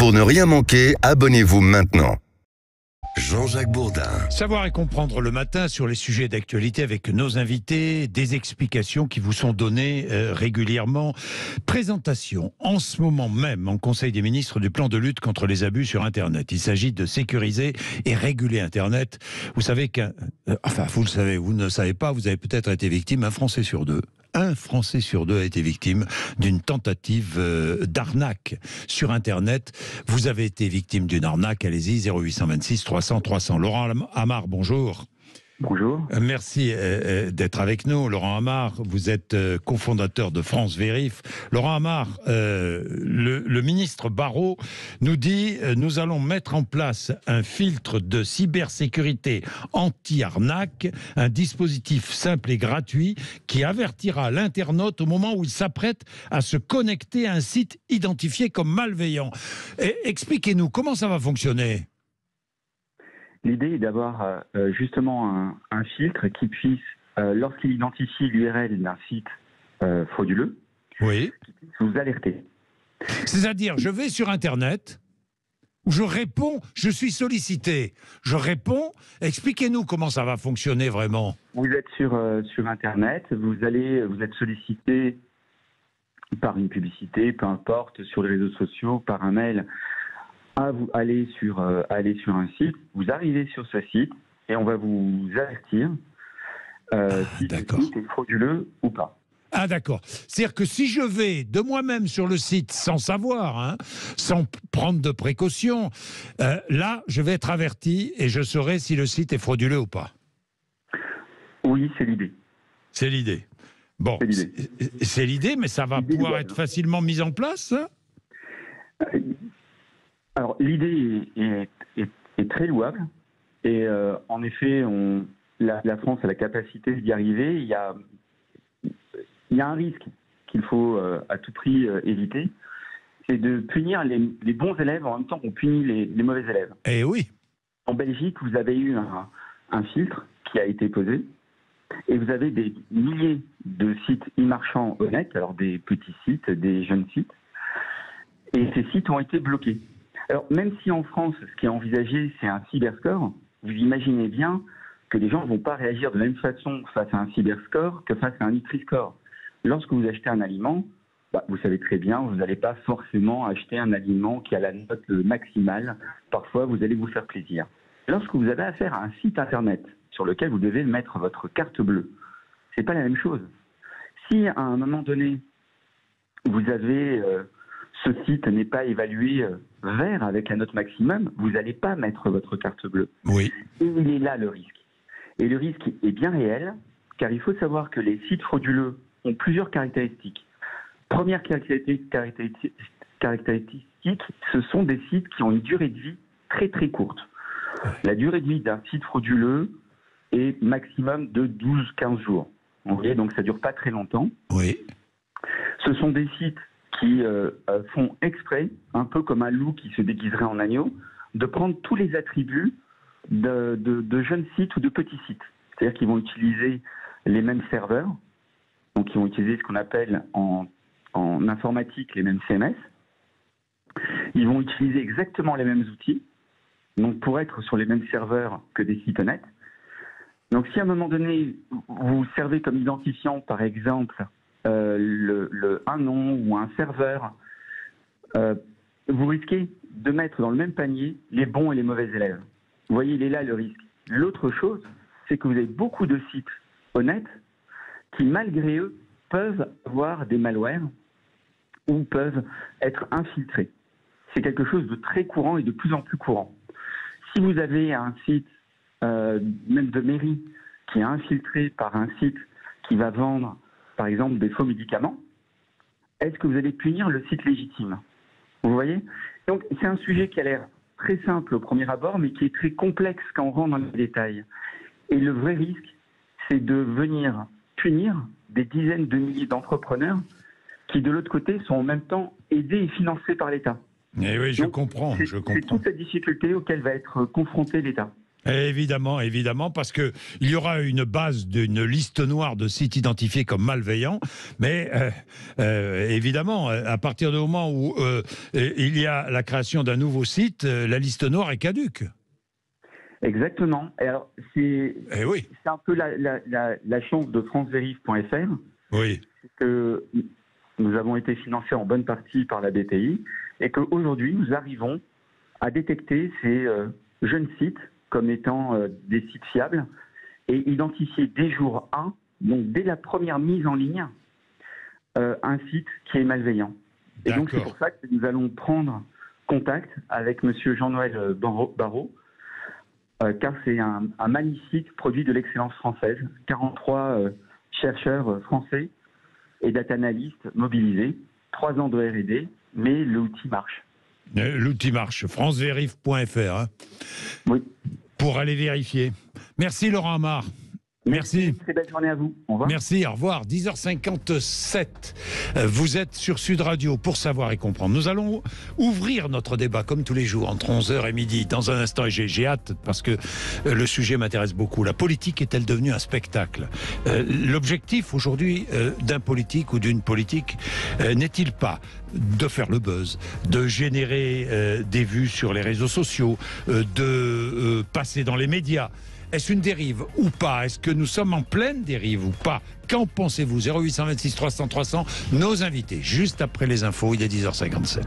Pour ne rien manquer, abonnez-vous maintenant. Jean-Jacques Bourdin. Savoir et comprendre le matin sur les sujets d'actualité avec nos invités, des explications qui vous sont données régulièrement. Présentation en ce moment même en Conseil des ministres du plan de lutte contre les abus sur Internet. Il s'agit de sécuriser et réguler Internet. Vous savez vous le savez, vous ne le savez pas, vous avez peut-être été victime, un Français sur deux a été victime d'une tentative d'arnaque sur Internet. Vous avez été victime d'une arnaque, allez-y, 0826 300 300. Laurent Amar, bonjour. Bonjour. Merci d'être avec nous. Laurent Amar, vous êtes cofondateur de France Vérif. Laurent Amar, le ministre Barrot nous dit nous allons mettre en place un filtre de cybersécurité anti-arnaque, un dispositif simple et gratuit qui avertira l'internaute au moment où il s'apprête à se connecter à un site identifié comme malveillant. Expliquez-nous, comment ça va fonctionner ? L'idée est d'avoir justement un filtre qui puisse, lorsqu'il identifie l'URL d'un site frauduleux, oui, qui puisse vous alerter. C'est-à-dire, je vais sur Internet, je réponds, je suis sollicité, je réponds, expliquez-nous comment ça va fonctionner vraiment. Vous êtes sur Internet, vous êtes sollicité par une publicité, peu importe, sur les réseaux sociaux, par un mail. Vous allez sur un site, vous arrivez sur ce site et on va vous avertir si ce site est frauduleux ou pas. Ah d'accord. C'est-à-dire que si je vais de moi-même sur le site sans savoir, sans prendre de précautions, là je vais être averti et je saurai si le site est frauduleux ou pas. Oui, c'est l'idée. C'est l'idée. Bon, c'est l'idée, mais ça va pouvoir être facilement mis en place, hein ? Alors, l'idée est très louable et en effet, la France a la capacité d'y arriver. Il y a un risque qu'il faut à tout prix éviter, c'est de punir les bons élèves en même temps qu'on punit les mauvais élèves. Eh oui. En Belgique, vous avez eu un filtre qui a été posé et vous avez des milliers de sites e-marchands honnêtes, alors des petits sites, des jeunes sites, et ces sites ont été bloqués. Alors, même si en France, ce qui est envisagé, c'est un cyberscore, vous imaginez bien que les gens ne vont pas réagir de la même façon face à un cyberscore que face à un Nutri-Score. Lorsque vous achetez un aliment, vous savez très bien, vous n'allez pas forcément acheter un aliment qui a la note maximale. Parfois, vous allez vous faire plaisir. Lorsque vous avez affaire à un site Internet sur lequel vous devez mettre votre carte bleue, ce n'est pas la même chose. Si, à un moment donné, vous avez... ce site n'est pas évalué vert avec la note maximum, vous n'allez pas mettre votre carte bleue. Oui. Et il est là le risque. Et le risque est bien réel, car il faut savoir que les sites frauduleux ont plusieurs caractéristiques. Première caractéristique, ce sont des sites qui ont une durée de vie très très courte. La durée de vie d'un site frauduleux est maximum de 12-15 jours. Vous voyez, donc ça ne dure pas très longtemps. Oui. Ce sont des sites qui font exprès, un peu comme un loup qui se déguiserait en agneau, de prendre tous les attributs de jeunes sites ou de petits sites. C'est-à-dire qu'ils vont utiliser les mêmes serveurs, donc ils vont utiliser ce qu'on appelle en informatique les mêmes CMS. Ils vont utiliser exactement les mêmes outils, donc pour être sur les mêmes serveurs que des sites honnêtes. Donc si à un moment donné, vous servez comme identifiant, par exemple, un nom ou un serveur, vous risquez de mettre dans le même panier les bons et les mauvais élèves. Vous voyez, il est là le risque. L'autre chose, c'est que vous avez beaucoup de sites honnêtes qui, malgré eux, peuvent avoir des malwares ou peuvent être infiltrés. C'est quelque chose de très courant et de plus en plus courant. Si vous avez un site, même de mairie, qui est infiltré par un site qui va vendre par exemple des faux médicaments, est-ce que vous allez punir le site légitime? Vous voyez? Donc c'est un sujet qui a l'air très simple au premier abord, mais qui est très complexe quand on rentre dans les détails. Et le vrai risque, c'est de venir punir des dizaines de milliers d'entrepreneurs qui, de l'autre côté, sont en même temps aidés et financés par l'État. Eh oui, je comprends. C'est toute cette difficulté auquel va être confronté l'État. Évidemment, évidemment, parce que il y aura une base d'une liste noire de sites identifiés comme malveillants, mais évidemment, à partir du moment où il y a la création d'un nouveau site, la liste noire est caduque. Exactement. Et alors, c'est oui. un peu la chance de franceverif.fr, Oui. que nous avons été financés en bonne partie par la BPI, et qu'aujourd'hui, nous arrivons à détecter ces jeunes sites comme étant des sites fiables et identifier dès jour 1, donc dès la première mise en ligne, un site qui est malveillant. Et donc c'est pour ça que nous allons prendre contact avec monsieur Jean-Noël Barraud, car c'est un magnifique produit de l'excellence française, 43 chercheurs français et data analystes mobilisés, 3 ans de R&D, mais l'outil marche. L'outil marche, franceverif.fr. Hein. Oui. Pour aller vérifier. Merci Laurent Amar. Merci. Très belle journée à vous. Au revoir. Merci, au revoir. 10h57. Vous êtes sur Sud Radio pour savoir et comprendre. Nous allons ouvrir notre débat comme tous les jours entre 11h et midi. Dans un instant, et j'ai hâte parce que le sujet m'intéresse beaucoup. La politique est-elle devenue un spectacle? L'objectif aujourd'hui d'un politique ou d'une politique n'est-il pas de faire le buzz, de générer des vues sur les réseaux sociaux, de passer dans les médias? Est-ce une dérive ou pas? Est-ce que nous sommes en pleine dérive ou pas? Qu'en pensez-vous? 0826 300 300, nos invités, juste après les infos, il est 10h57.